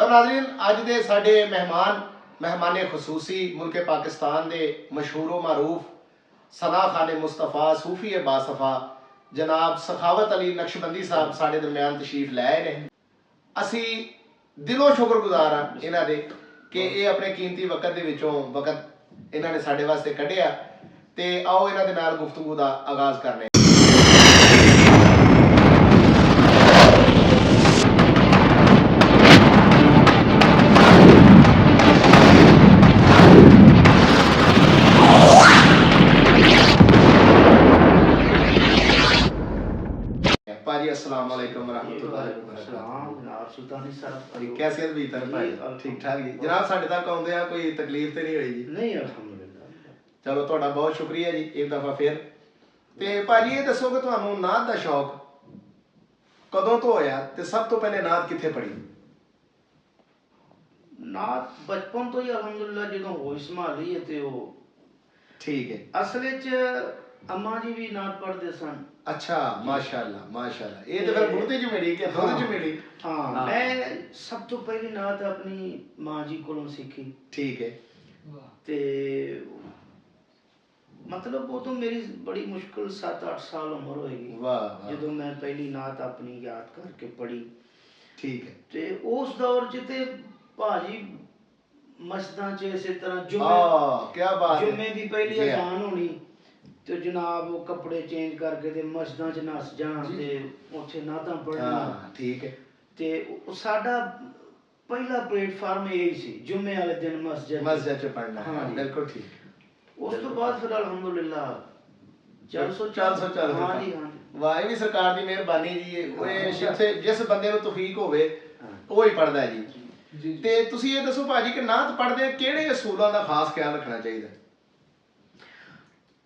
और नाज़रीन अज दे साडे मेहमाने खसूसी मुल्क पाकिस्तान दे मशहूर मारूफ सना खान मुस्तफा सूफी बासफा जनाब सखावत अली नक्शबंदी साहब साडे दरम्यान तशरीफ लाए ने। असी दिलों शुक्रगुजार हाँ इन्हां दे कि ये अपने कीमती वक्त दे विचों वक्त इन्हां ने साडे वास्ते कढिया ते आओ इन्हां दे नाल गुफ्तगू दा आगाज करने। पाजी अस्सलाम वालेकुम रहमतुल्लाहि व बरकातहू। कैसे बीतन भाई? ठीक ठाक जी जनाब, साडे तक आउंदे आ कोई तकलीफ ते नहीं होई जी? नहीं अल्हम्दुलिल्लाह। चलो तुहाडा बहुत शुक्रिया जी एक दफा फिर। ते भाजी ये दसो कि तुहानू नात दा शौक कदों तो होया ते सब तो पहले नात किथे पढ़ी? नात बचपन तो ही अल्हम्दुलिल्लाह जो होश संभाली है ते वो ठीक है। असल च अम्मा जी भी नात पढ़ते सन। अच्छा माशाअल्लाह माशाअल्लाह। ये तो फिर बुढ़ते च मिली कि दुध च मिली? हाँ मैं सब तो पहली नात अपनी माँ जी कोलों सीखी। ठीक है। ते मतलब वो तो मेरी बड़ी मुश्किल 7-8 साल उम्र होएगी जो मैं पहली नात अपनी याद करके पढ़ी। ठीक है। ते उस दौर च ते भाजी मस्जिदां च इस तरह क्या बात है, जुम्मे दी पहली अजान होनी ते जनाब वो कपड़े चेंज करके ते मस्जिदां च नस जाना ते उत्थे नातां पढ़ना। ठीक है। ते साडा पहला प्लेटफार्म यही सी जुम्मे वाले दिन मस्जिद च पढ़ना। हाँ बिल्कुल ठीक। उस तो बाद फिर अल्हम्दुलिल्लाह चल हाँ जी हाँ वाह भी सरकार दी मेहरबानी जी। जिथे जिस बंदे नूं तौफीक होवे वो ही पढ़दा है जी। ते तुसी ये दसो भाजी कि नात पढ़दे किहड़े असूलां दा खास ख्याल रखना चाहिए?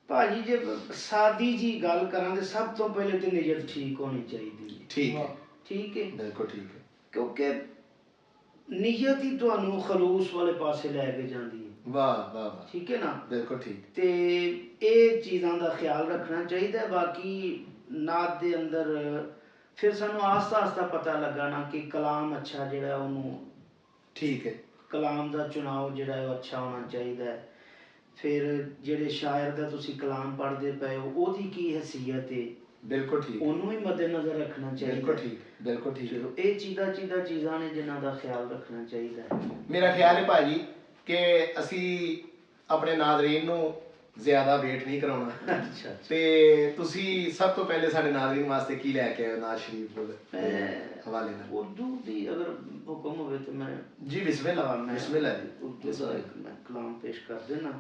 भाजी जे सादी जी गल करां ते सब तो पहले ते नियत ठीक होनी चाहिए। ठीक है। ठीक है बिल्कुल ठीक है। क्योंकि नियत ही तुहानू खलूस वाले पासे लैके जांदी है। वाह वाह वाह। ठीक है ना? बिल्कुल ठीक। ते ये चीज़ां दा ख्याल रखना चाहिए। बाकी नात दे अंदर फिर सानू आस्ता आस्ता पता लगा ना कि कलाम अच्छा जिहड़ा ओनू ठीक है कलाम दा चुनाव जिहड़ा है अच्छा होना चाहिए। फिर जिहड़े शायर दा तुसी कलाम पढ़दे पए हो ओदी की हैसियत है बिल्कुल ठीक ओनू भी मद्देनजर रखना चाहिए। बिल्कुल ठीक बिल्कुल ठीक। चलो ये चीज़ां ने जिन्हां दा ख्याल रखना चाहिए। मेरा ख्याल है भाजी कि असी अपने नाज़रीन नू ज़्यादा वेट नहीं कराउणा। अच्छा ते तुसी सब तो पहले साडे नाज़रीन वास्ते की लैके आए नाज़ शरीफ दे हवाले नाल? उर्दू दी अगर हुक्म होवे तो मैं जी बिस्मिल्लाह बिस्मिल्लाह जी। उर्दू दा एक मैं कलाम पेश कर देना।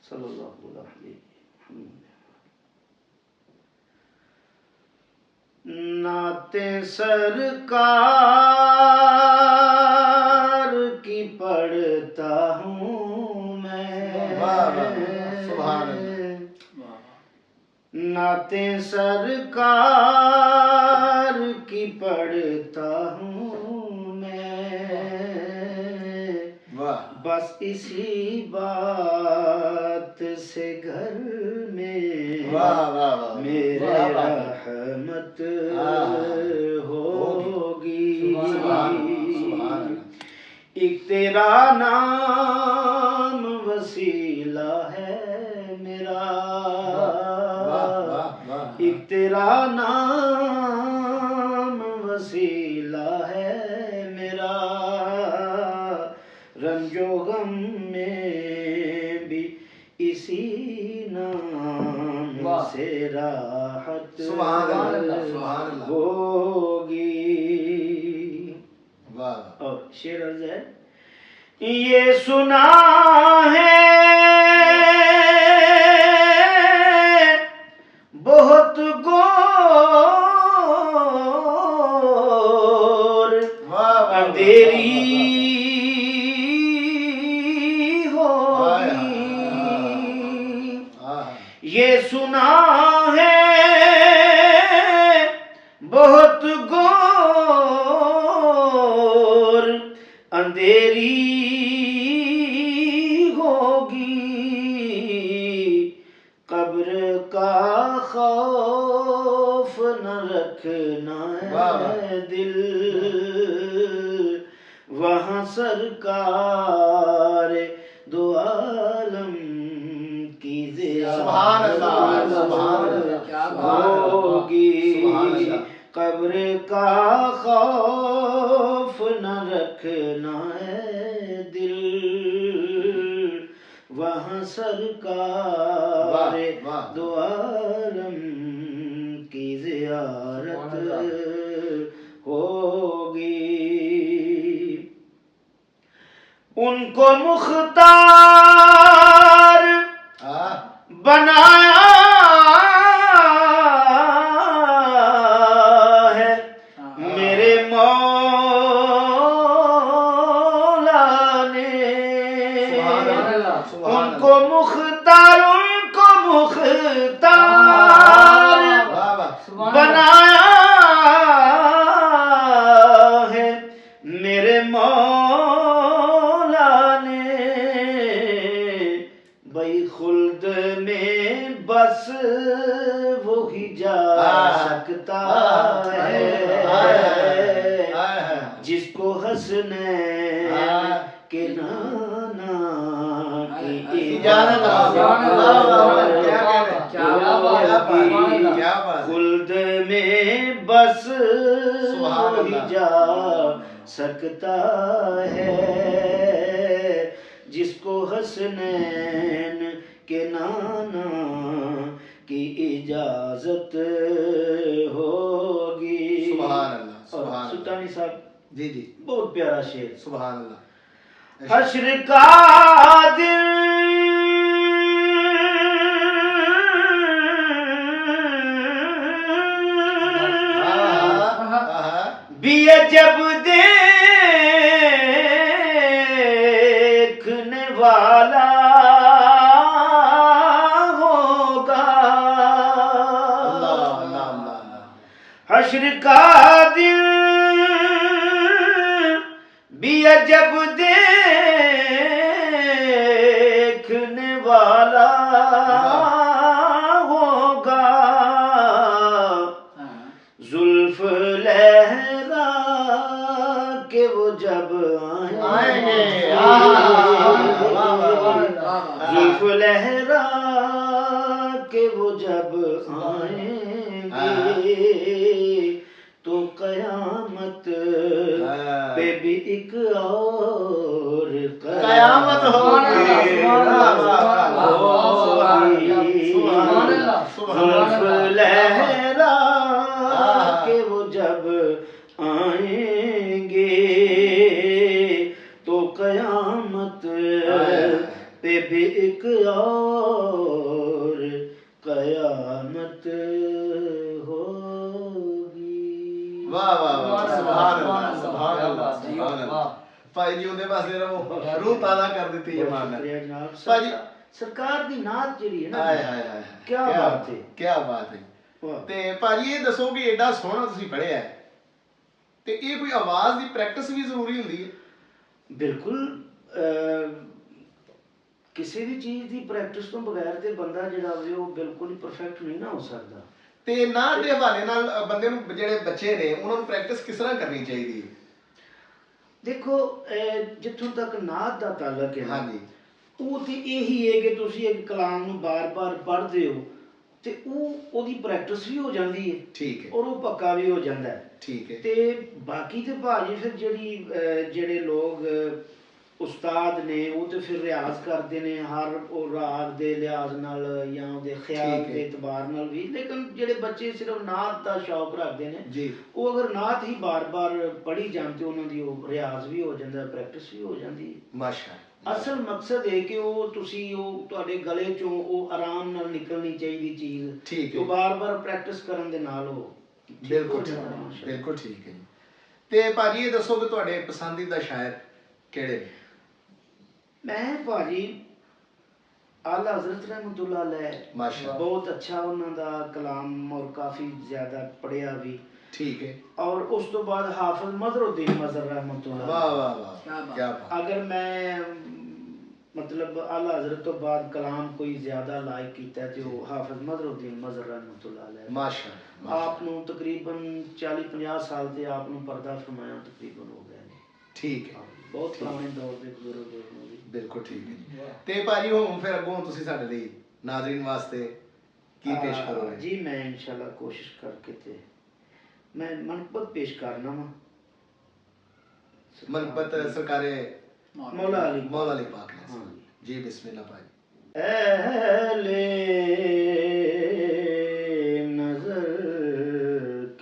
सल्लल्लाहु अलैहि नाते सरकार की पढ़ता हूँ मैं। वाह वाह सुभान अल्लाह। नाते सरकार की पढ़ता हूँ मैं। वाह बस इसी बात से घर में वाह वाह वाह मेरे रहमत होगी। एक तेरा नाम वसीला है मेरा। एक तेरा नाम वसीला है मेरा। रंजो गम में भी इसी नाम से राहत होगी। वाह। और शेर अर्ज़ है ये सुना है बहुत गौर अंधेरी होगी। ये सुना है बहुत गौर अंधेरी होगी। कब्र का खौफ न रखना है दिल वहाँ سرکار دو عالم کی سبحان اللہ، سبحان اللہ، زیارت سبحان اللہ، ہوگی سبحان اللہ۔ قبر کا خوف نہ رکھنا ہے دل، وہاں سرکار واہ، واہ۔ دو عالم کی زیارت ہوگی۔ ان کو مختار ہاں، بنایا ہے میرے مولا نے، سبحان اللہ، سبحان ان کو مختار، ان کو مختار واہ واہ، بنایا ہے میرے مولا نے، بھائی خلد میں بس وہی جا سکتا ہے جس کو حسنین کے نانا کی اجازت خلد میں بس وہی جا سکتا ہے جس کو حسنین کے نانا کی اجازت ہوگی۔ سبحان اللہ، سبحان اللہ۔ سلطانی صاحب جی جی، بہت پیارا شعر۔ سبحان اللہ۔ حشر کا دن بھی جب دیکھنے والا ہوگا، اللہ اللہ اللہ اللہ۔ حشر کا دن بھی جب دیکھنے والا ہوگا، زلف لہرا کے وہ جب آئیں گے، زلف لہرا کے وہ جب آئیں گے تو قیامت پہ بھی ایک اور قیامت ہوگی۔ زلف لہرا کہ وہ جب آئیں گے تو قیامت پہ بھی ایک اور قیامت ہوگی۔ واہ واہ واہ، سبحان اللہ، سبحان اللہ، سبحان اللہ۔ ਭਾਈ ਜੀ ਉਹਦੇ ਪਾਸੇ ਰਹੋ، ਰੂਹ ਤਾਜ਼ਾ ਕਰ ਦਿੱਤੀ ਇਮਾਨ ਨਾਲ۔ شکریہ جناب۔ ਭਾਜੀ سرکار دی نعت جڑی ہے نا، ہائے ہائے ہائے، کیا بات ہے، کیا بات ہے۔ واہ۔ ਤੇ ਭਾਜੀ ਇਹ ਦੱਸੋ ਕਿ ਐਡਾ ਸੋਹਣਾ ਤੁਸੀਂ ਪੜ੍ਹਿਆ ਹੈ ਤੇ ਇਹ ਕੋਈ ਆਵਾਜ਼ ਦੀ ਪ੍ਰੈਕਟਿਸ ਵੀ ਜ਼ਰੂਰੀ ਹੁੰਦੀ ਹੈ؟ ਬਿਲਕੁਲ ਕਿਸੇ ਵੀ ਚੀਜ਼ ਦੀ ਪ੍ਰੈਕਟਿਸ ਤੋਂ ਬਗੈਰ ਤੇ ਬੰਦਾ ਜਿਹੜਾ ਹੋਵੇ ਉਹ ਬਿਲਕੁਲ ਹੀ ਪਰਫੈਕਟ ਨਹੀਂ ਨਾ ਹੋ ਸਕਦਾ। ਤੇ ਨਾ ਦੇ ਹਵਾਲੇ ਨਾਲ ਬੰਦੇ ਨੂੰ ਜਿਹੜੇ ਬੱਚੇ ਨੇ ਉਹਨਾਂ ਨੂੰ ਪ੍ਰੈਕਟਿਸ ਕਿਸ ਤਰ੍ਹਾਂ ਕਰਨੀ ਚਾਹੀਦੀ ਹੈ? ਦੇਖੋ ਜਿੱਥੋਂ ਤੱਕ ਨਾਤ ਦਾ ਤਾਲੁਕ ਹੈ, ਹਾਂਜੀ, ਉਹ ਤੇ ਇਹੀ ਹੈ ਕਿ ਤੁਸੀਂ ਇੱਕ ਕਲਾਮ ਨੂੰ ਬਾਰ-ਬਾਰ ਪੜ੍ਹਦੇ ਹੋ ਤੇ ਉਹਦੀ ਪ੍ਰੈਕਟਿਸ ਵੀ ਹੋ ਜਾਂਦੀ ਹੈ, ਠੀਕ ਹੈ, ਔਰ ਉਹ ਪੱਕਾ ਵੀ ਹੋ ਜਾਂਦਾ ਹੈ। ਠੀਕ ਹੈ। ਤੇ ਬਾਕੀ ਤੇ ਭਾਜੀ ਫਿਰ ਜਿਹੜੇ ਲੋਕ ਉਸਤਾਦ ਨੇ ਉਹ ਤੇ ਫਿਰ ਰਿਆਜ਼ ਕਰਦੇ ਨੇ ਹਰ ਉਹ ਰਾਗ ਦੇ ਲਿਹਾਜ਼ ਨਾਲ ਜਾਂ ਉਹਦੇ ਖਿਆਲ ਠੀਕ ਹੈ। ਦੇ ਇਤਬਾਰ ਨਾਲ ਵੀ, ਲੇਕਿਨ ਜਿਹੜੇ ਬੱਚੇ ਸਿਰਫ ਨਾਤ ਦਾ ਸ਼ੌਕ ਰੱਖਦੇ ਨੇ ਜੀ, ਉਹ ਅਗਰ ਨਾਤ ਹੀ ਬਾਰ-ਬਾਰ ਪੜ੍ਹੀ ਜਾਣ ਤੇ ਉਹਨਾਂ ਦੀ ਉਹ ਰਿਆਜ਼ ਵੀ ਹੋ ਜਾਂਦਾ, ਪ੍ਰੈਕਟਿਸ ਵੀ ਹੋ ਜਾਂਦੀ ਹੈ। ਮਾਸ਼ਾ। ਅਸਲ ਮਕਸਦ ਹੈ ਕਿ ਉਹ ਤੁਸੀਂ ਉਹ ਤੁਹਾਡੇ ਗਲੇ ਚੋਂ ਉਹ ਆਰਾਮ ਨਾਲ ਨਿਕਲਣੀ ਚਾਹੀਦੀ ਚੀਜ਼, ਠੀਕ ਹੈ। ਉਹ ਬਾਰ-ਬਾਰ ਪ੍ਰੈਕਟਿਸ ਕਰਨ ਦੇ ਨਾਲ ਉਹ ਠੀਕ ਬਿਲਕੁਲ ਹੋ ਠੀਕ ਜਾਂਦਾ, ਹੈ, ਮਾਸ਼ਾਅੱਲਾ। ਬਿਲਕੁਲ ਠੀਕ ਹੈ ਜੀ। ਤੇ ਭਾਜੀ ਇਹ ਦੱਸੋ ਕਿ ਤੁਹਾਡੇ ਪਸੰਦੀਦਾ ਸ਼ਾਇਰ ਕਿਹੜੇ ਨੇ? ਮੈਂ ਭਾਜੀ ਆਲਾ ਹਜ਼ਰਤ ਰਹਿਮਤੁल्लाह अलैह ਮਾਸ਼ਾ, ਬਹੁਤ ਅੱਛਾ ਉਹਨਾਂ ਦਾ ਕਲਾਮ ਔਰ ਕਾਫੀ ਜ਼ਿਆਦਾ ਪੜ੍ਹਿਆ ਵੀ, ਠੀਕ ਹੈ। ਔਰ ਉਸ ਤੋਂ ਬਾਅਦ ਹਾਫਿਜ਼ ਮਜ਼ਹਰੁਦੀਨ ਮਜ਼ਹਰ ਰਹਿਮਤੁल्लाह ਵਾਹ अलैह। ਵਾਹ ਵਾਹ, ਕੀ ਬਾਤ। ਅਗਰ ਮੈਂ ਮਤਲਬ ਆਲਾ ਹਜ਼ਰਤ ਤੋਂ ਬਾਅਦ ਕਲਾਮ ਕੋਈ ਜ਼ਿਆਦਾ ਲਾਇਕ ਕੀਤਾ ਤੇ ਉਹ ਹਾਫਿਜ਼ ਮਜ਼ਹਰੁਦੀਨ ਮਜ਼ਹਰ ਰਹਿਮਤੁल्लाह अलैह। ਮਾਸ਼ਾ, ਆਪ ਨੂੰ ਤਕਰੀਬਨ 40-50 ਸਾਲ ਤੇ ਆਪ ਨੂੰ ਪਰਦਾ ਫਰਮਾਇਆ ਤਕਰੀਬਨ ਹੋ ਗਏ ਨੇ। ٹھیک ہے بہت پرانے دور ਦੇ ਬਜ਼ੁਰਗ ਹੋਏ ਨੇ ਜੀ ਬਿਲਕੁਲ ਠੀਕ ਹੈ ਜੀ। ਤੇ ਭਾਜੀ ਹੁਣ ਫਿਰ ਅੱਗੋਂ ਤੁਸੀਂ ਸਾਡੇ ਲਈ ਨਾਜ਼ਰੀਨ ਵਾਸਤੇ ਕੀ ਪੇਸ਼ ਕਰੋਗੇ? ਜੀ ਮੈਂ ਇਨਸ਼ਾਅੱਲਾ ਕੋਸ਼ਿਸ਼ ਕਰਕੇ ਤੇ ਮੈਂ ਮਨਪਤ ਪੇਸ਼ ਕਰਨਾ ਵਾ मनपत सरकारे मौला अली पाक ने। हाँ जी बिस्मिल्लाह भाई। अहले नजर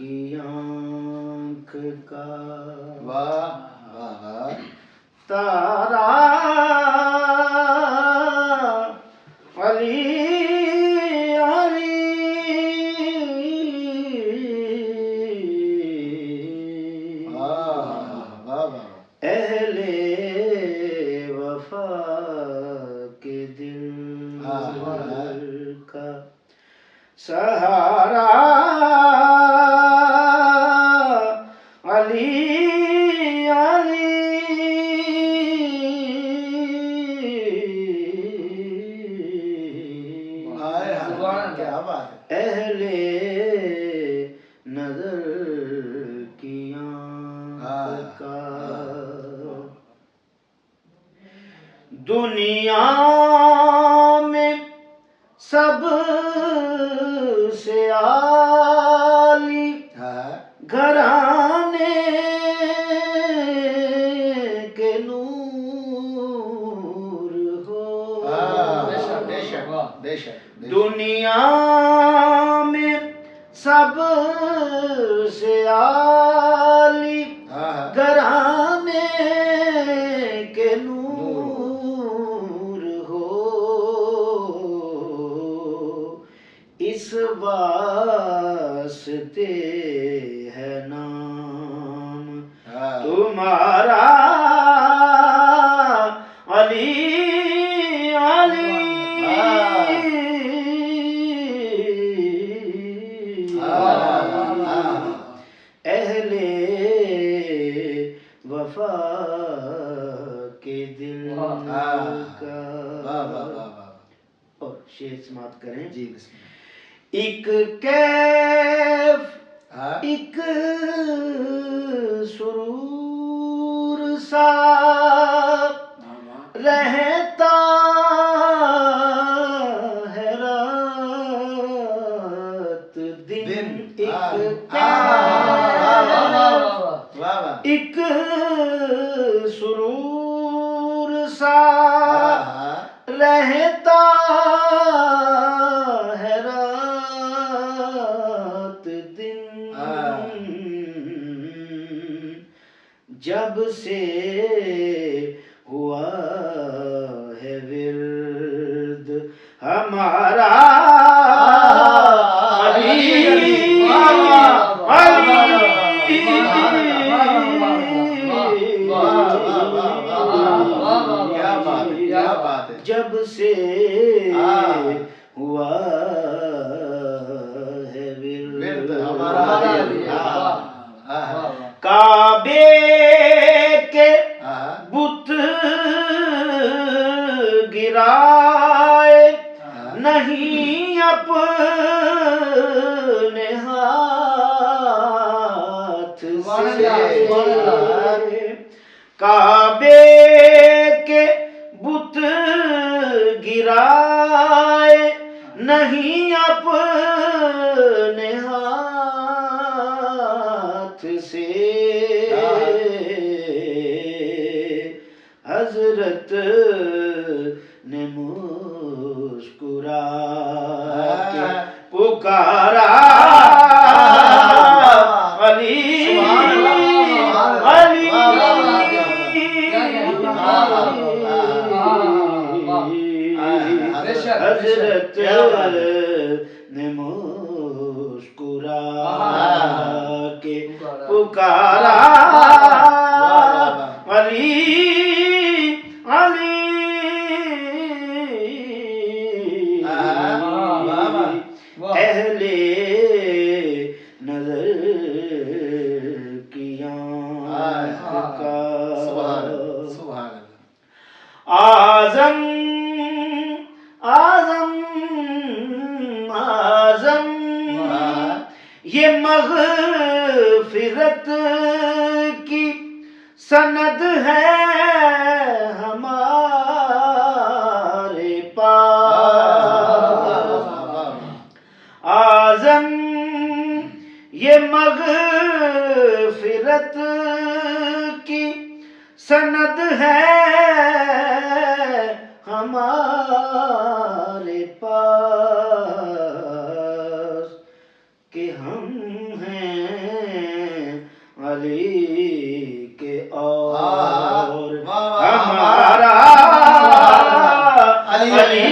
की आँख का वाह वाह वाह तारा अली अली अहले वफा के दिल का सहारा अली अली क्या बात है। अहले नजर की आँख का दुनिया में सब से आली घराने के नूर हो दुनिया में सब से आली घराने के नूर हो इस वास्ते है नाम तुम्हारा अली अली अहले वफा के दिल का और शेर समाप्त करें जी बिस्मिल्लाह। एक कैफ एक सुरूर सा रहता है रात दिन एक सुरूर सा रहता है रात दिन जब से हुआ है विर्द हमारा अली क्या बात है। जब से हुआ है विर्द हमारा काबे के बुत गिराए नहीं अपने हाथ से काबे के बुत गिराए नहीं अपने हाथ से हजरत ने मुस्कुरा के पुकारा अली अली हजरत ने मुस्कुरा के पुकारा अली अली अहले नजर की आँख का आजम आजम आजम ये मग़फ़िरत की सनद है हमारे पास आज़म ये मग़फ़िरत की सनद है हमारे पास कि हम हैं अली के और हमारा अली अली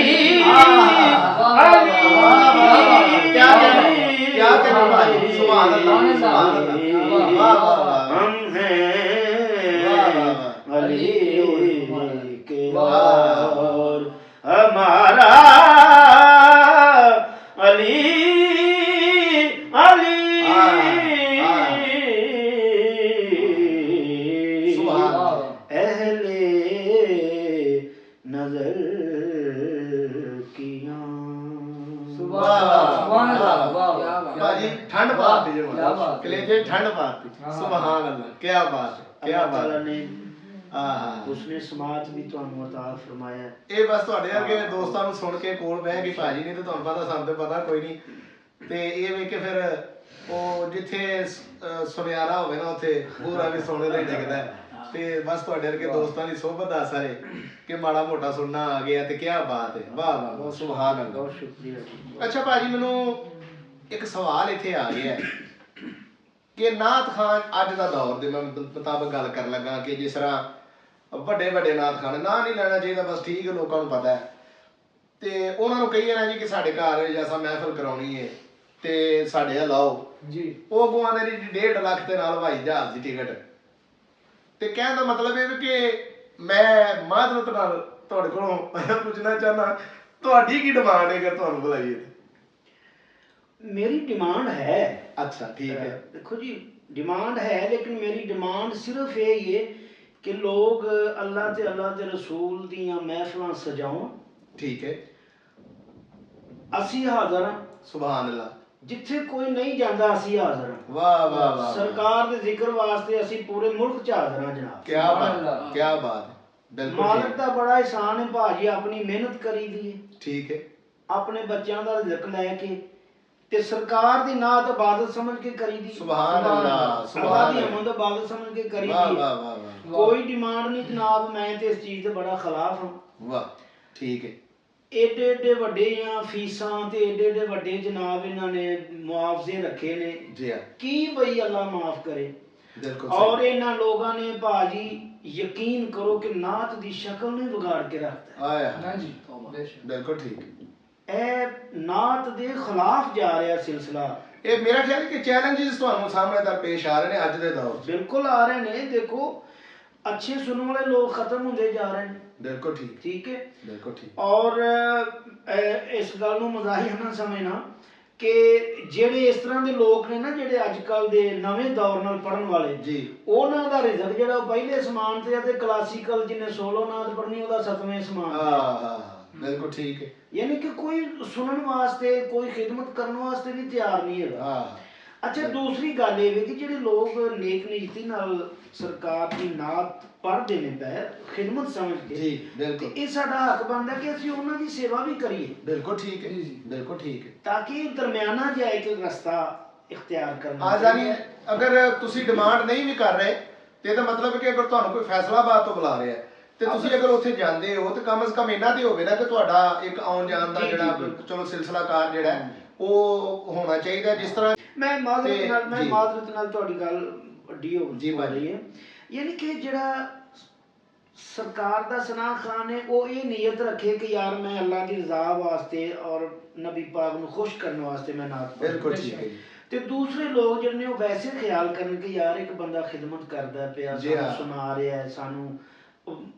क्या कहना भाई, सुभान अल्लाह, सुभान अल्लाह, हम हैं अली के और हमारा अली अली अहले नजर की भाजी ठंड पाती जो कलेजे ठंड पाती, सुभान अल्लाह, क्या बात है, क्या बात ने ਆਹ ਉਸਨੇ ਸਮਾਤ ਵੀ ਤੁਹਾਨੂੰ ਅਤਾ ਫਰਮਾਇਆ। ਇਹ ਬਸ ਤੁਹਾਡੇ ਵਰਗੇ ਦੋਸਤਾਂ ਨੂੰ ਸੁਣ ਕੇ ਕੋਲ ਬਹਿ ਕੇ ਭਾਜੀ ਨਹੀਂ ਤੇ ਤੁਹਾਨੂੰ ਪਤਾ ਸਾਨੂੰ ਤੇ ਪਤਾ ਕੋਈ ਨਹੀਂ, ਤੇ ਇਹ ਵੇਖ ਕੇ ਫਿਰ ਉਹ ਜਿੱਥੇ ਸੁਨਿਆਰਾ ਹੋਵੇ ਨਾ ਉੱਥੇ ਪੂਰਾ ਵੀ ਸੋਨੇ ਦਾ ਹੀ ਡਿੱਗਦਾ, ਤੇ ਬਸ ਤੁਹਾਡੇ ਵਰਗੇ ਦੋਸਤਾਂ ਦੀ ਸੋਹਬਤ ਆ ਸਾਰੇ ਕਿ ਮਾੜਾ ਮੋਟਾ ਸੁਣਨਾ ਆ ਗਿਆ ਤੇ ਕੀ ਬਾਤ ਹੈ, ਵਾਹ ਵਾਹ ਵਾਹ, ਸੁਭਾਨ ਅੱਲਾਹ, ਬਹੁਤ ਸ਼ੁਕਰੀਆ ਜੀ। ਅੱਛਾ ਭਾਜੀ ਮੈਨੂੰ ਇੱਕ ਸਵਾਲ ਇੱਥੇ ਆ ਗਿਆ ਕਿ ਨਾਤ ਖਾਨ ਅੱਜ ਦਾ ਦੌਰ ਦੇ ਮੈਂ ਮੁਤਾਬਕ ਗੱਲ ਕਰਨ ਲੱਗਾ ਕਿ ਜਿਸ ਤਰ੍ਹਾਂ ਵੱਡੇ ਵੱਡੇ ਨਾਤ ਖਾਨ ਨਾਂ ਨਹੀਂ ਲੈਣਾ ਚਾਹੀਦਾ, ਬਸ ਠੀਕ ਹੈ, ਲੋਕਾਂ ਨੂੰ ਪਤਾ ਹੈ, ਤੇ ਉਹਨਾਂ ਨੂੰ ਕਹੀਏ ਨਾ ਜੀ ਕਿ ਸਾਡੇ ਘਰ ਜੈਸਾ ਮਹਿਫਲ ਕਰਾਉਣੀ ਹੈ ਤੇ ਸਾਡੇ ਆ ਲਾਓ ਜੀ, ਉਹ ਅਗਵਾਂ ਦੇ ਜੀ 1.5 ਲੱਖ ਦੇ ਨਾਲ ਹਵਾਈ ਜਹਾਜ਼ ਦੀ ਟਿਕਟ, ਤੇ ਕਹਿਣ ਦਾ ਮਤਲਬ ਇਹ ਵੀ ਕਿ ਮੈਂ ਮਾਜ਼ਰਤ ਨਾਲ ਤੁਹਾਡੇ ਕੋਲੋਂ ਪੁੱਛਣਾ ਚਾਹੁੰਦਾ ਤੁਹਾਡੀ ਕੀ ਡਿਮਾਂਡ ਹੈ ਕਿ ਤੁਹਾਨੂੰ ਬੁਲਾਈਏ? मेरी डिमांड है। अच्छा ठीक है। देखो जी डिमांड है, लेकिन मेरी डिमांड सिर्फ ये कि लोग अल्लाह ते रसूल दियां महफिलां सजाउन। ठीक है। असी हाज़र हां। सुभान अल्लाह। जिथे कोई नहीं जांदा असी हाज़र हां। वाह वाह वाह। सरकार दे जिक्र वास्ते असी पूरे मुल्क च हाज़र हां जनाब। क्या बात, क्या बात है, बिल्कुल मालिक दा बड़ा एहसान है भाजी, अपनी मेहनत करी दी है। ठीक है। अपने बच्चों दा रिज़्क लैके ते सरकार दी नात इबादत समझ के करी दी। सुभान अल्लाह, सुभान अल्लाह दी हमद इबादत समझ के करी दी। वाह वाह वाह वाह। कोई डिमांड नहीं जनाब, मैं ते इस चीज दे बड़ा खिलाफ हां। वाह ठीक है। एडे एडे वड्डे या फीसां ते एडे एडे वड्डे जनाब इन्हां ने मुआवजे रखे ने जी हां, की भई अल्लाह माफ करे। बिल्कुल। और इन्हां लोगां ने भाजी यकीन करो कि नात दी शक्ल नहीं बिगाड़ के रखता है। आया हां जी, बिल्कुल ठीक। नात दे खिलाफ जा रहा सिलसिला। ये मेरा ख्याल है कि चैलेंजेस ਤੁਹਾਨੂੰ ਸਾਹਮਣੇ ਤਾਂ ਪੇਸ਼ ਆ ਰਹੇ ਨੇ ਅੱਜ ਦੇ ਦੌਰ 'ਚ। बिल्कुल आ रहे ने। देखो अच्छे सुनने वाले लोग खत्म होते जा रहे हैं। बिल्कुल ठीक। ठीक है, बिल्कुल ठीक। और इस गल ਨੂੰ ਮਜ਼ਾਹਿਆ ਨਾ ਸਮਝਣਾ ਕਿ ਜਿਹੜੇ ਇਸ ਤਰ੍ਹਾਂ ਦੇ ਲੋਕ ਨੇ ਨਾ ਜਿਹੜੇ ਅੱਜ ਕੱਲ ਦੇ ਨਵੇਂ ਦੌਰ ਨਾਲ ਪੜਨ ਵਾਲੇ ਜੀ, ਉਹਨਾਂ ਦਾ ਰਿਜ਼ਕ ਜਿਹੜਾ ਉਹ ਪਹਿਲੇ ਸਮਾਨ ਤੇ ਅਤੇ ਕਲਾਸੀਕਲ ਜਿਹਨੇ ਸੋਲੋ ਨਾਤ ਪੜਨੀ ਉਹਦਾ 7ਵੇਂ ਸਮਾਨ ਤੇ। ਹਾਂ ਬਿਲਕੁਲ ਠੀਕ ਹੈ। यानी कि कोई सुनने वास्ते कोई खिदमत करने वास्ते भी तैयार नहीं है। अच्छा दूसरी गल ये कि ਜਿਹੜੇ ਲੋਕ नेक नीति नाल सरकार ਦੀ नात पढ़ते ने पै खिदमत समझ के जी बिल्कुल, ये साडा हक बनदा कि ਅਸੀਂ ਉਹਨਾਂ ਦੀ सेवा भी करिए। बिल्कुल ठीक है, बिल्कुल ठीक है। ताकि दरमियाना जिहा एक रास्ता इख्तियार करना ਆ ਜਾਨੀ ਅਗਰ ਤੁਸੀਂ ਡਿਮਾਂਡ ਨਹੀਂ ਵੀ ਕਰ ਰਹੇ ਤੇ ਇਹਦਾ ਮਤਲਬ ਹੈ ਕਿ ਅਗਰ ਤੁਹਾਨੂੰ ਕੋਈ ਫੈਸਲਾਬਾਦ ਤੋਂ ਬੁਲਾ ਰਿਹਾ ਤੇ ਤੁਸੀਂ ਅਗਰ ਉੱਥੇ ਜਾਂਦੇ ਹੋ ਤੇ ਕਮ ਸੇ ਕਮ ਇਹਨਾਂ ਤੇ ਹੋਵੇ ਨਾ ਕਿ ਤੁਹਾਡਾ ਇੱਕ ਆਉਣ ਜਾਣ ਦਾ ਜਿਹੜਾ ਚਲੋ ਸਿਲਸਿਲਾਕਾਰ ਜਿਹੜਾ ਉਹ ਹੋਣਾ ਚਾਹੀਦਾ। ਜਿਸ ਤਰ੍ਹਾਂ ਮੈਂ ਮਾਜ਼ਰਤ ਨਾਲ ਤੁਹਾਡੀ ਗੱਲ ਵੱਡੀ ਹੋ ਰਹੀ ਹੈ। ਯਾਨੀ ਕਿ ਜਿਹੜਾ ਸਰਕਾਰ ਦਾ ਸਨਾਹ ਖਾਨ ਹੈ ਉਹ ਇਹ ਨੀਅਤ ਰੱਖੇ ਕਿ ਯਾਰ ਮੈਂ ਅੱਲਾ ਦੀ ਰਜ਼ਾ ਵਾਸਤੇ ਔਰ ਨਬੀ ਪਾਕ ਨੂੰ ਖੁਸ਼ ਕਰਨ ਵਾਸਤੇ ਮੈਂ ਨਾਤ ਪੜ੍ਹਾਂ। ਬਿਲਕੁਲ ਠੀਕ ਹੈ। ਤੇ ਦੂਸਰੇ ਲੋਕ ਜਿਹੜੇ ਨੇ ਉਹ ਵੈਸੇ ਖਿਆਲ ਕਰਨ ਕਿ ਯਾਰ ਇੱਕ ਬੰਦਾ ਖਿਦਮਤ ਕਰਦਾ ਪਿਆ, ਸਾਨੂੰ ਸੁਣਾ ਰਿਹਾ ਹੈ, ਸਾਨੂੰ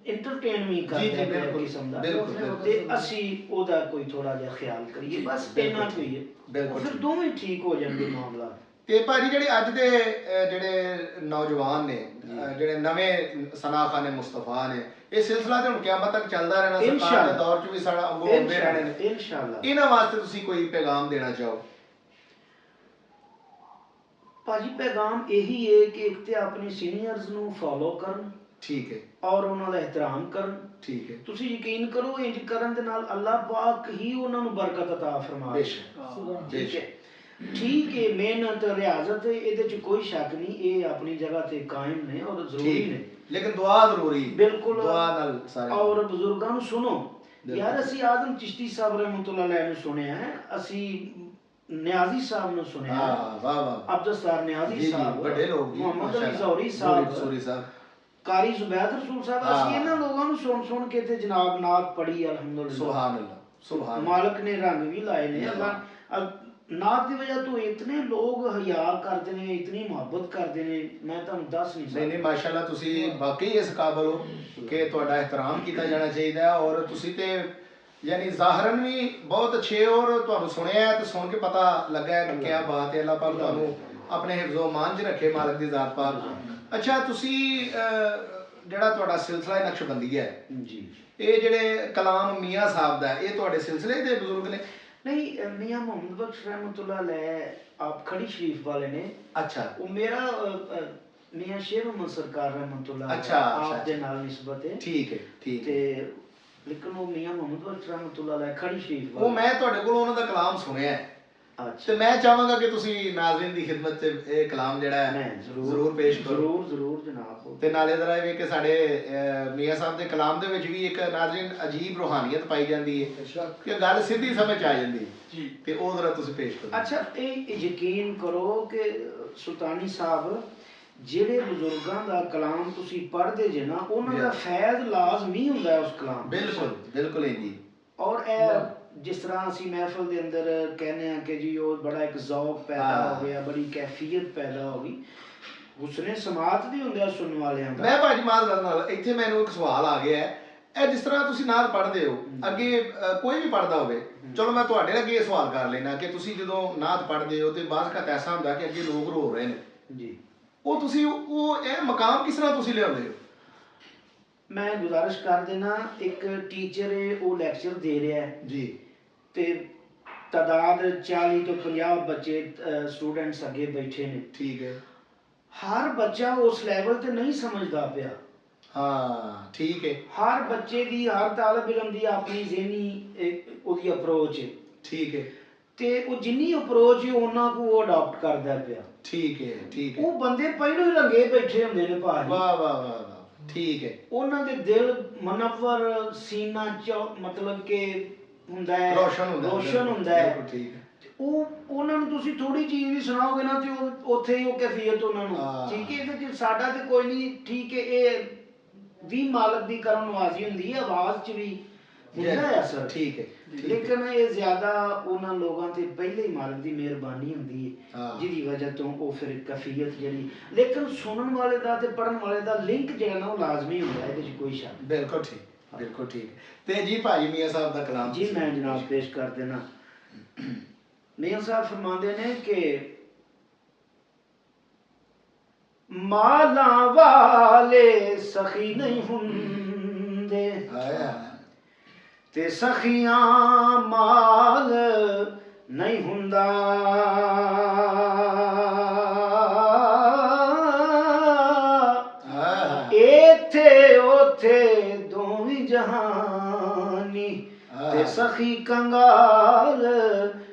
ਇੰਟਰਟੇਨ ਵੀ ਕਰਦਾ ਪਿਆ ਕਿਸਮ ਦਾ, ਤੇ ਅਸੀਂ ਉਹਦਾ ਕੋਈ ਥੋੜਾ ਜਿਹਾ ਖਿਆਲ ਕਰੀਏ, ਬਸ ਇੰਨਾ ਕੋਈ ਹੈ। ਫਿਰ ਦੋਵੇਂ ਠੀਕ ਹੋ ਜਾਣਗੇ ਮਾਮਲਾ। ਤੇ ਭਾਜੀ ਜਿਹੜੇ ਅੱਜ ਦੇ ਜਿਹੜੇ ਨੌਜਵਾਨ ਨੇ ਜਿਹੜੇ ਨਵੇਂ ਸਨਾਖਾਨੇ ਮੁਸਤਫਾ ਨੇ ਇਹ ਸਿਲਸਿਲਾ ਤੇ ਹੁਣ ਕਿਆਮਤ ਤੱਕ ਚੱਲਦਾ ਰਹਿਣਾ, ਸਰਕਾਰ ਦੇ ਦੌਰ 'ਚ ਵੀ ਸਾਡਾ ਅੱਗੋਂ ਹੁੰਦੇ ਰਹਿਣੇ ਨੇ ਇਨਸ਼ਾਅੱਲਾ। ਇਹਨਾਂ ਵਾਸਤੇ ਤੁਸੀਂ ਕੋਈ ਪੈਗਾਮ ਦੇਣਾ ਚਾਹੋ? ਭਾਜੀ ਪੈਗਾਮ ਇਹੀ ਹੈ ਕਿ ਇੱਕ ਤੇ ਆਪਣੇ ਸੀਨੀਅਰਸ ਨੂੰ ਫੋਲੋ ਕਰਨ, ਠੀਕ ਹੈ, ਔਰ ਉਹਨਾਂ ਦਾ ਇਹਤਰਾਮ ਕਰਨ। ਠੀਕ ਹੈ, ਤੁਸੀਂ ਯਕੀਨ ਕਰੋ ਇੰਜ ਕਰਨ ਦੇ ਨਾਲ ਅੱਲਾਹ ਪਾਕ ਹੀ ਉਹਨਾਂ ਨੂੰ ਬਰਕਤ ਅਤਾ ਫਰਮਾਵੇ। ਬੇਸ਼ੱਕ, ਠੀਕ ਹੈ, ਠੀਕ ਹੈ, ਮਿਹਨਤ ਰਿਆਜ਼ਤ ਇਹਦੇ ਚ ਕੋਈ ਸ਼ੱਕ ਨਹੀਂ, ਇਹ ਆਪਣੀ ਜਗ੍ਹਾ ਤੇ ਕਾਇਮ ਨੇ ਔਰ ਜ਼ਰੂਰੀ ਨੇ, ਲੇਕਿਨ ਦੁਆ ਜ਼ਰੂਰੀ, ਬਿਲਕੁਲ ਦੁਆ ਨਾਲ ਸਾਰੇ। ਔਰ ਬਜ਼ੁਰਗਾਂ ਨੂੰ ਸੁਣੋ ਯਾਰ, ਅਸੀਂ ਆਜ਼ਮ ਚਿਸ਼ਤੀ ਸਾਹਿਬ ਰਹਿਮਤੁल्लाह ਅਲੈਹ ਨੂੰ ਸੁਣਿਆ ਹੈ, ਅਸੀਂ ਨਿਆਜ਼ੀ ਸਾਹਿਬ ਨੂੰ ਸੁਣਿਆ ਹੈ, ਵਾਹ ਵਾਹ, ਅਬਦੁਲਸਤਾਰ ਨਿਆਜ਼ੀ ਸਾਹਿਬ, ਵੱਡੇ ਲੋਕ, ਮੁਹੰਮਦ ਅਲੀ ਜ਼ੌਹਰੀ ਸਾਹਿਬ, ਕਾਰੀ ਜ਼ੁਬੈਦ ਰਸੂਲ ਸਾਹਿਬ, ਅਸੀਂ ਇਹਨਾਂ ਲੋਕਾਂ ਨੂੰ ਸੁਣ ਕੇ ਤੇ ਜਨਾਬ ਨਾਤ ਪੜ੍ਹੀ ਅਲਹਮਦੁਲਿल्लाह, ਸੁਭਾਨ ਅੱਲਾਹ, ਸੁਭਾਨ ਮਾਲਕ ਨੇ ਰੰਗ ਵੀ ਲਾਏ ਨੇ। ਅੱਲਾਹ ਨਾਤ ਦੀ ਵਜ੍ਹਾ ਤੋਂ ਇਤਨੇ ਲੋਕ ਹਯਾ ਕਰਦੇ ਨੇ, ਇਤਨੀ ਮੁਹੱਬਤ ਕਰਦੇ ਨੇ, ਮੈਂ ਤੁਹਾਨੂੰ ਦੱਸ ਨਹੀਂ ਸਕਦਾ। ਨਹੀਂ ਮਾਸ਼ਾਅੱਲਾ, ਤੁਸੀਂ ਵਾਕਈ ਇਸ ਕਾਬਲ ਹੋ ਕਿ ਤੁਹਾਡਾ ਇਹਤਰਾਮ ਕੀਤਾ ਜਾਣਾ ਚਾਹੀਦਾ ਹੈ, ਔਰ ਤੁਸੀਂ ਤੇ ਯਾਨੀ ਜ਼ਾਹਰਨ ਵੀ ਬਹੁਤ ਅੱਛੇ, ਔਰ ਤੁਹਾਨੂੰ ਸੁਣਿਆ ਤੇ ਸੁਣ ਕੇ ਪਤਾ ਲੱਗਾ ਹੈ ਕਿ ਕੀ ਬਾਤ ਹੈ, ਅੱਲਾਹ ਪਾਕ ਤੁਹਾਨੂੰ ਆਪਣੇ ਹਿਫਜ਼ੋ ਮਾਨ 'ਚ ਰੱਖੇ, ਮਾਲਕ ਦੀ ਜ਼ਾਤ ਪਾਕ। ਅੱਛਾ, ਤੁਸੀਂ ਜਿਹੜਾ ਤੁਹਾਡਾ ਸਿਲਸਿਲਾ ਨਕਸ਼ਬੰਦੀ ਹੈ ਜੀ, ਇਹ ਜਿਹੜੇ ਕਲਾਮ ਮੀਆਂ ਸਾਹਿਬ ਦਾ, ਇਹ ਤੁਹਾਡੇ ਸਿਲਸਿਲੇ ਦੇ ਬਜ਼ੁਰਗ ਨੇ? ਨਹੀਂ, ਮੀਆਂ ਮੁਹੰਮਦ ਬਖਸ਼ ਰਹਿਮਤੁल्लाह ਅਲੈਹ ਆਪ ਖੜੀ ਸ਼ਰੀਫ ਵਾਲੇ ਨੇ। ਅੱਛਾ, ਉਹ ਮੇਰਾ ਮੀਆਂ ਸ਼ੇਰ ਮੁਹੰਮਦ ਸਰਕਾਰ ਰਹਿਮਤੁल्लाह ਅੱਛਾ ਆਪ ਦੇ ਨਾਲ ਨਿਸਬਤ ਹੈ। ਠੀਕ ਹੈ, ਠੀਕ ਹੈ। ਤੇ ਲੇਕਿਨ ਉਹ ਮੀਆਂ ਮੁਹੰਮਦ ਬਖਸ਼ ਰਹਿਮਤੁल्लाह ਅਲੈਹ ਖੜੀ ਸ਼ਰੀਫ ਉਹ ਮੈਂ ਤੁਹਾਡੇ ਕੋਲ ਉਹਨਾਂ ਦਾ ਕਲਾਮ ਸੁਣਿਆ ਹੈ, ਅੱਛਾ, ਤੇ ਮੈਂ ਚਾਹਾਂਗਾ ਕਿ ਤੁਸੀਂ ਨਾਜ਼ਰੀਨ ਦੀ ਖਿਦਮਤ 'ਚ ਇਹ ਕਲਾਮ ਜਿਹੜਾ ਹੈ ਜ਼ਰੂਰ ਪੇਸ਼ ਕਰੋ। ਜ਼ਰੂਰ ਜਨਾਬ। ਤੇ ਨਾਲੇ ਜ਼ਰਾ ਇਹ ਵੀ ਕਿ ਸਾਡੇ ਮੀਆਂ ਸਾਹਿਬ ਦੇ ਕਲਾਮ ਦੇ ਵਿੱਚ ਵੀ ਇੱਕ ਨਾਜ਼ਰੀਨ ਅਜੀਬ ਰੂਹਾਨੀਅਤ ਪਾਈ ਜਾਂਦੀ ਹੈ ਕਿ ਗੱਲ ਸਿੱਧੀ ਸਮਝ ਆ ਜਾਂਦੀ ਜੀ, ਤੇ ਉਹ ਜ਼ਰਾ ਤੁਸੀਂ ਪੇਸ਼ ਕਰੋ। ਅੱਛਾ, ਇਹ ਯਕੀਨ ਕਰੋ ਕਿ ਸੁਲਤਾਨੀ ਸਾਹਿਬ ਜਿਹੜੇ ਬਜ਼ੁਰਗਾਂ ਦਾ ਕਲਾਮ ਤੁਸੀਂ ਪੜ੍ਹਦੇ ਜੇ ਨਾ, ਉਹਨਾਂ ਦਾ ਫੈਜ਼ ਲਾਜ਼ਮੀ ਹੁੰਦਾ ਉਸ ਕਲਾਮ। ਬਿਲਕੁਲ ਬਿਲਕੁਲ ਜੀ। ਔਰ ਇਹ ਜਿਸ ਤਰ੍ਹਾਂ ਅਸੀਂ ਮਹਿਫਲ ਦੇ ਅੰਦਰ ਕਹਿੰਦੇ ਹਾਂ ਕਿ ਜੀ ਉਹ ਬੜਾ ਇੱਕ ਜ਼ੌਕ ਪੈਦਾ ਹੋ ਗਿਆ, ਬੜੀ ਕੈਫੀਅਤ ਪੈਦਾ ਹੋ ਗਈ, ਹੁਸਨੇ ਸਮਾਤ ਵੀ ਹੁੰਦਾ ਸੁਣਨ ਵਾਲਿਆਂ ਦਾ। ਮੈਂ ਭਾਜੀ ਮਾਜ਼ਰਤ ਨਾਲ ਇੱਥੇ ਮੈਨੂੰ ਇੱਕ ਸਵਾਲ ਆ ਗਿਆ ਹੈ, ਇਹ ਜਿਸ ਤਰ੍ਹਾਂ ਤੁਸੀਂ ਨਾਤ ਪੜ੍ਹਦੇ ਹੋ, ਅੱਗੇ ਕੋਈ ਵੀ ਪੜ੍ਹਦਾ ਹੋਵੇ, ਚਲੋ ਮੈਂ ਤੁਹਾਡੇ ਅੱਗੇ ਇਹ ਸਵਾਲ ਕਰ ਲੈਣਾ ਕਿ ਤੁਸੀਂ ਜਦੋਂ ਨਾਤ ਪੜ੍ਹਦੇ ਹੋ ਤੇ ਬਾਅਦ ਘੱਟ ਐਸਾ ਹੁੰਦਾ ਕਿ ਅੱਗੇ ਲੋਕ ਰੋ ਰਹੇ ਨੇ ਜੀ, ਉਹ ਤੁਸੀਂ ਉਹ ਇਹ ਮਕਾਮ ਕਿਸ ਤਰ੍ਹਾਂ ਤੁਸੀਂ ਲਿਆਉਂਦੇ ਹੋ? ਮੈਂ ਗੁਜ਼ਾਰਿਸ਼ ਕਰ ਦੇਣਾ, ਇੱਕ ਟੀਚਰ ਹੈ ਉਹ ਲੈਕਚਰ ਦੇ ਰਿਹਾ ਹੈ ਜੀ, ਤੇ ਤਾਦਾਦ 40 ਤੋਂ 50 ਬੱਚੇ ਸਟੂਡੈਂਟਸ ਅੱਗੇ ਬੈਠੇ ਨੇ, ਠੀਕ ਹੈ, ਹਰ ਬੱਚਾ ਉਸ ਲੈਵਲ ਤੇ ਨਹੀਂ ਸਮਝਦਾ ਪਿਆ। ਹਾਂ, ਠੀਕ ਹੈ, ਹਰ ਬੱਚੇ ਦੀ, ਹਰ ਤਾਲਿਬ ਇਲਮ ਦੀ ਆਪਣੀ ਜ਼ਿਹਨੀ ਉਹਦੀ ਅਪਰੋਚ ਹੈ, ਠੀਕ ਹੈ, ਤੇ ਉਹ ਜਿੰਨੀ ਅਪਰੋਚ ਹੈ ਉਹਨਾਂ ਕੋ ਉਹ ਅਡਾਪਟ ਕਰਦਾ ਪਿਆ। ਠੀਕ ਹੈ, ਠੀਕ ਹੈ। ਉਹ ਬੰਦੇ ਪਹਿਲੋਂ ਹੀ ਰੰਗੇ ਬੈਠੇ ਹੁੰਦੇ ਨੇ ਭਾਜੀ। ਵਾਹ ਵਾਹ ਵਾਹ ਵਾਹ, ਠੀਕ ਹੈ। ਉਹਨਾਂ ਦੇ ਦਿਲ ਮਨਵਰ, ਸੀਨਾ ਮਤਲਬ ਕਿ ਹੁੰਦਾ ਹੈ, ਰੋਸ਼ਨ ਹੁੰਦਾ ਹੈ। ਠੀਕ ਹੈ। ਉਹ ਉਹਨਾਂ ਨੂੰ ਤੁਸੀਂ ਥੋੜੀ ਚੀਜ਼ ਵੀ ਸੁਣਾਓਗੇ ਨਾ ਤੇ ਉਹ ਉੱਥੇ ਹੀ ਉਹ ਕੈਫੀਅਤ ਉਹਨਾਂ ਨੂੰ, ਠੀਕ ਹੈ। ਇਹਦੇ ਚ ਸਾਡਾ ਤੇ ਕੋਈ ਨਹੀਂ, ਠੀਕ ਹੈ, ਇਹ ਵੀ ਮਾਲਕ ਦੀ ਕਰਮ ਨਵਾਜ਼ੀ ਹੁੰਦੀ ਹੈ, ਆਵਾਜ਼ ਚ ਵੀ ਹੁੰਦਾ ਹੈ ਅਸਰ, ਠੀਕ ਹੈ, ਲੇਕਿਨ ਇਹ ਜ਼ਿਆਦਾ ਉਹਨਾਂ ਲੋਕਾਂ ਤੇ ਪਹਿਲੇ ਹੀ ਮਾਲਕ ਦੀ ਮਿਹਰਬਾਨੀ ਹੁੰਦੀ ਹੈ, ਜਿਹਦੀ ਵਜ੍ਹਾ ਤੋਂ ਉਹ ਫਿਰ ਕੈਫੀਅਤ ਜਿਹੜੀ, ਲੇਕਿਨ ਸੁਣਨ ਵਾਲੇ ਦਾ ਤੇ ਪੜ੍ਹਨ ਵਾਲੇ ਦਾ ਲਿੰਕ ਜਿਹੜਾ ਨਾ ਉਹ ਲਾਜ਼ਮੀ ਹੁੰਦਾ, ਇਹਦੇ ਚ ਕੋਈ ਸ਼ੱਕ। ਬਿਲਕੁਲ ਠੀਕ, ਬਿਲਕੁਲ ਠੀਕ। ਤੇ ਜੀ ਭਾਈ ਮੀਆਂ ਸਾਹਿਬ ਦਾ ਕਲਾਮ ਜੀ ਮੈਂ ਜਨਾਬ ਪੇਸ਼ ਕਰ ਦੇਣਾ। ਮੀਆਂ ਸਾਹਿਬ ਫਰਮਾਉਂਦੇ ਨੇ ਕਿ ਮਾਲਾਂ ਵਾਲੇ ਸਖੀ ਨਹੀਂ ਹੁੰਦੇ ਤੇ ਸਖੀਆਂ ਮਾਲ ਨਹੀਂ ਹੁੰਦਾ, ਇੱਥੇ ਉੱਥੇ ਦੋਵੇਂ ਜਹਾਨੀ ਤੇ ਸਖੀ ਕੰਗਾਲ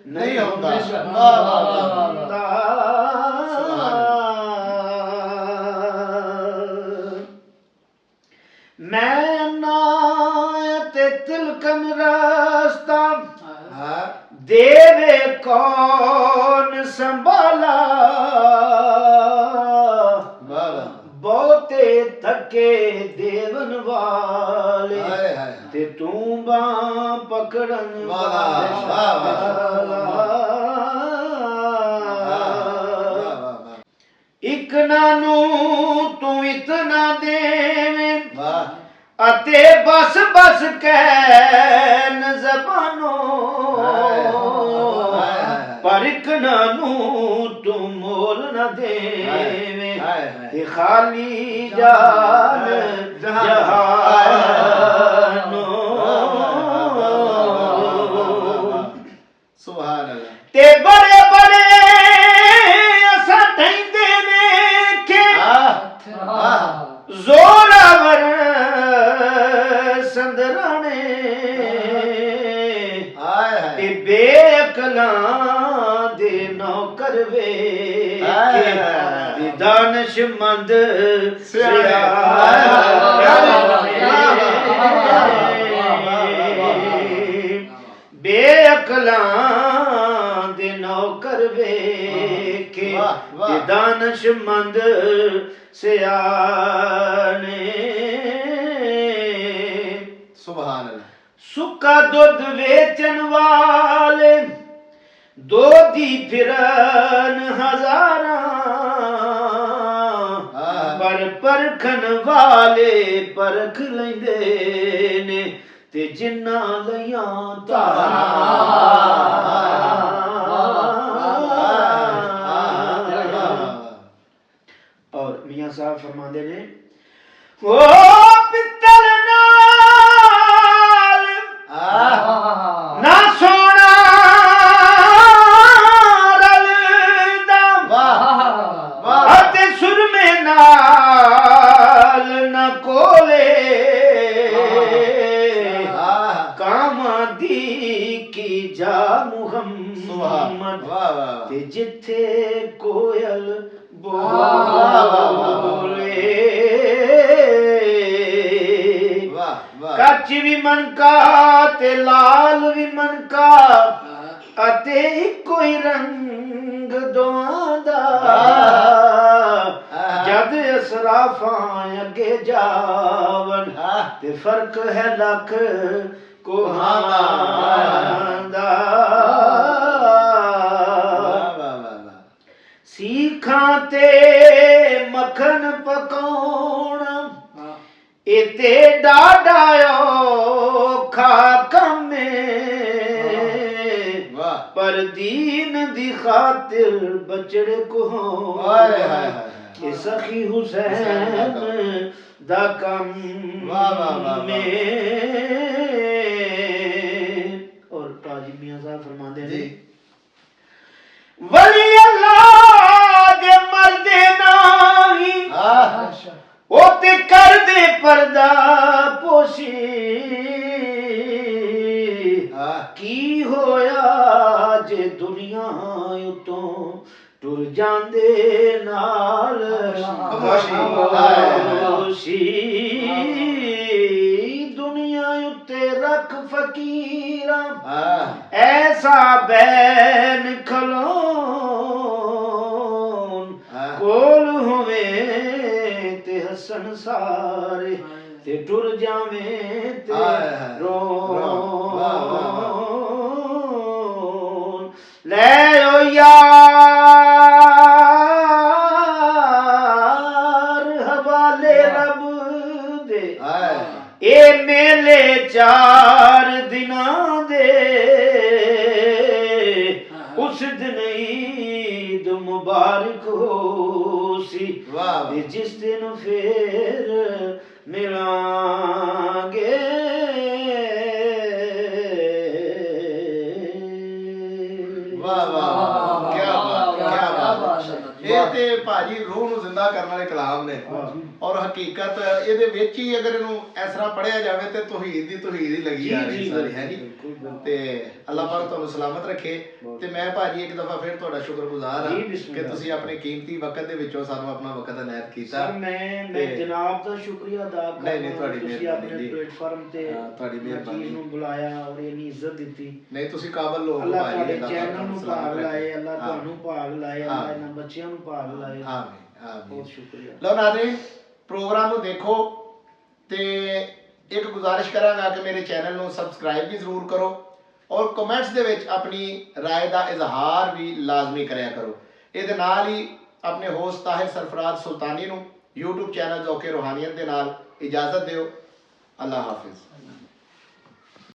ਨਹੀਂ ਹੁੰਦਾ। ਮੈਂ ਨਾ ਤੇ ਤਿਲਕਨ ਰਸਤਾ ਦੇਵੇ ਕੌਣ ਸੰਭਾਲਾ, ਬਹੁਤੇ ਥੱਕੇ ਦੇਵਨ ਵਾਲੇ ਤੇ ਤੂੰ ਬਾਂਹ ਪਕੜਨ ਵਾਲਾ, ਇੱਕ ਨਾ ਨੂੰ ਤੂੰ ਇਤਨਾ ਦੇਵੇਂ ਅਤੇ ਬਸ ਬਸ ਕਹਿ ਜ਼ਬਾਨੋਂ, ਪਰ ਇੱਕ ਨਾ ਨੂੰ ਤੂੰ ਮੋਲ ਨਾ ਦੇਵੇਂ ਤੇ ਖਾਲੀ ਜਾਨ ਜਹਾਨੋਂ। ਸੁਭਾਨ ਅੱਲਾਹ। ਤੇ ਬੜੇ ਬੜੇ ਅਸਾਂ ਜ਼ੋਰਾਵਰ ਸੰਦਰਾਣੇ ਤੇ ਬੇਅਕਲਾਂ ਦੇ ਨੌਕਰ ਵੇਖੇ ਤੇ ਦਾਨਸ਼ਮੰਦ ਬੇਅਕਲਾਂ ਦੇ ਨੌਕਰ ਵੇਖੇ ਤੇ ਦਾਨਸ਼ਮੰਦ ਸਿਆਣੇ ਸੁਭਾਨ ਅੱਲਾਹ ਸੁੱਕਾ ਦੁੱਧ ਵੇਚਣ ਵਾਲੇ ਦੋਧੀ ਫਿਰਨ ਹਜ਼ਾਰਾਂ ਪਰ ਪਰਖਣ ਵਾਲੇ ਪਰਖ ਲੈਂਦੇ ਨੇ ਤੇ ਜਿੰਨਾ ਲਈਆਂ ਔਰ ਮੀਆਂ ਸਾਹਿਬ ਫਰਮਾਉਂਦੇ ਨੇ ਉਹ ਪਿੱਤਲ ਨਾਲ ਨਾ ਸੋਨਾ ਰਲਦਾ ਅਤੇ ਸੁਰਮੇ ਨਾਲ ਨਾ ਕੋਲੇ ਕਾਮਾਂ ਦੀ ਕੀ ਜਾ ਮੁਹੰਮਦ ਤੇ ਜਿੱਥੇ ਕੋਇਲ ਬੋਲੇ ਕੱਚ ਵੀ ਮਨਕਾ ਤੇ ਲਾਲ ਵੀ ਮਨਕਾ ਅਤੇ ਇੱਕੋ ਹੀ ਰੰਗ ਦੋਵਾਂ ਦਾ ਜਦ ਅਸਰਾਫਾਂ ਅੱਗੇ ਜਾਵਨ ਤੇ ਫਰਕ ਹੈ ਲੱਖ ਕੋਹਾਂ ਦਾ ਸੀਖਾਂ ਤੇ ਮੱਖਣ ਪਕਾਉਣਾ ਇਹ ਤੇ ਡਾਢਾ ਔਖਾ ਕੰਮ ਏ ਪਰ ਦੀਨ ਦੀ ਖਾਤਰ ਬਚੜੇ ਕੋਹ ਇਹ ਸਖੀ ਹੁਸੈਨ ਦਾ ਕੰਮ ਏ ਔਰ ਕਾਜੀ ਮੀਆਂ ਸਾਹਿਬ ਫਰਮਾਉਂਦੇ ਨੇ ਵਲੀ ਅੱਲਾਹ ਦੇ ਮਰਦੇ ਨਹੀਂ ਉਹ ਤੇ ਕਰਦੇ ਪਰਦਾ ਪੋਸ਼ੀ ਕੀ ਹੋਇਆ ਜੇ ਦੁਨੀਆ ਉਤੋਂ ਟੁਰ ਜਾਂਦੇ ਨਾਲ ਖਾਮੋਸ਼ੀ ਦੁਨੀਆ ਉੱਤੇ ਰੱਖ ਫਕੀਰਾਂ ਐਸਾ ਬੈਨ ਖਲੋਨ ਕੋਲ ਹੋਵੇ ਤੇ ਹਸਨ ਸਾਰੇ ਤੇ ਟੁਰ ਜਾਵੇਂ ਤੇ ਰੋਣ ਲੈ ਓ ਯਾਰ ਹਵਾਲੇ ਰੱਬ ਦੇ ਇਹ ਮੇਲੇ 4 ਦਿਨਾਂ ਦੇ ਉਸ ਦਿਨ ਈਦ ਮੁਬਾਰਕ ਹੋ ਸੀ ਤੇ ਜਿਸ ਦਿਨ ਫੇਰ ਮਿਲਾਂਗੇ ਇਹ ਤੇ ਭਾਜੀ ਰੂਹ ਨੂੰ ਜ਼ਿੰਦਾ ਕਰਨ ਵਾਲੇ ਕਲਾਮ ਨੇ ਔਰ ਹਕੀਕਤ ਇਹਦੇ ਵਿੱਚ ਹੀ ਅਗਰ ਇਹਨੂੰ ਇਸ ਤਰ੍ਹਾਂ ਪੜਿਆ ਜਾਵੇ ਤੇ ਤੌਹੀਦ ਦੀ ਤੌਹੀਦ ਹੀ ਲੱਗੀ ਆ ਰਹੀ ਸਾਰੀ ਹੈ ਜੀ ਤੇ ਅੱਲਾਹ ਪਾਕ ਤੁਹਾਨੂੰ ਸਲਾਮਤ ਰੱਖੇ ਤੇ ਮੈਂ ਭਾਜੀ ਇੱਕ ਦਫਾ ਫਿਰ ਤੁਹਾਡਾ ਸ਼ੁਕਰਗੁਜ਼ਾਰ ਹਾਂ ਕਿ ਤੁਸੀਂ ਆਪਣੇ ਕੀਮਤੀ ਵਕਤ ਦੇ ਵਿੱਚੋਂ ਸਾਨੂੰ ਆਪਣਾ ਵਕਤ ਅਨਾਇਤ ਕੀਤਾ ਸਰ ਮੈਂ ਜਨਾਬ ਦਾ ਸ਼ੁਕਰੀਆ ਅਦਾ ਕਰਦਾ ਨਹੀਂ ਤੁਹਾਡੀ ਤੁਸੀਂ ਆਪਣੇ ਪਲੇਟਫਾਰਮ ਤੇ ਤੁਹਾਡੀ ਮਿਹਰਬਾਨੀ ਨੂੰ ਬੁਲਾਇਆ ਔਰ ਇਹਨੀ ਇੱਜ਼ਤ ਦਿੱਤੀ ਨਹੀਂ ਤੁਸੀਂ ਕਾਬਲ ਲੋਕ ਅੱਲਾਹ ਤੁਹਾਡੇ ਚੈਨਲ ਨੂੰ ਭਾਗ ਲਾਏ ਅੱਲਾਹ ਤੁਹਾਨੂੰ ਭਾਗ ਲਾਏ ਅੱਲਾਹ ਇਹਨਾਂ ਬੱਚਿਆਂ ਨੂੰ ਭਾਗ ਲਾਏ ਆਮੀਨ ਆਮੀਨ ਬਹੁਤ ਸ਼ੁਕਰੀਆ ਲਓ ਨਾਜ਼ਰੀਨ ਪ੍ਰੋਗਰਾਮ ਨੂੰ ਦੇਖੋ ਤੇ ਇੱਕ ਗੁਜ਼ਾਰਿਸ਼ ਕਰਾਂਗਾ ਕਿ ਮੇਰੇ ਚੈਨਲ ਨੂੰ ਸਬਸਕ੍ਰਾਈਬ ਵੀ ਜ਼ਰੂਰ ਕਰੋ ਔਰ ਕਮੈਂਟਸ ਦੇ ਵਿੱਚ ਆਪਣੀ ਰਾਏ ਦਾ ਇਜ਼ਹਾਰ ਵੀ ਲਾਜ਼ਮੀ ਕਰਿਆ ਕਰੋ ਇਹਦੇ ਨਾਲ ਹੀ ਆਪਣੇ ਹੋਸਟ ਤਾਹਿਰ ਸਰਫਰਾਜ਼ ਸੁਲਤਾਨੀ ਨੂੰ YouTube ਚੈਨਲ ਜ਼ੌਕੇ ਰੂਹਾਨੀਅਤ ਦੇ ਨਾਲ ਇਜਾਜ਼ਤ ਦਿਓ ਅੱਲਾਹ ਹਾਫਿਜ਼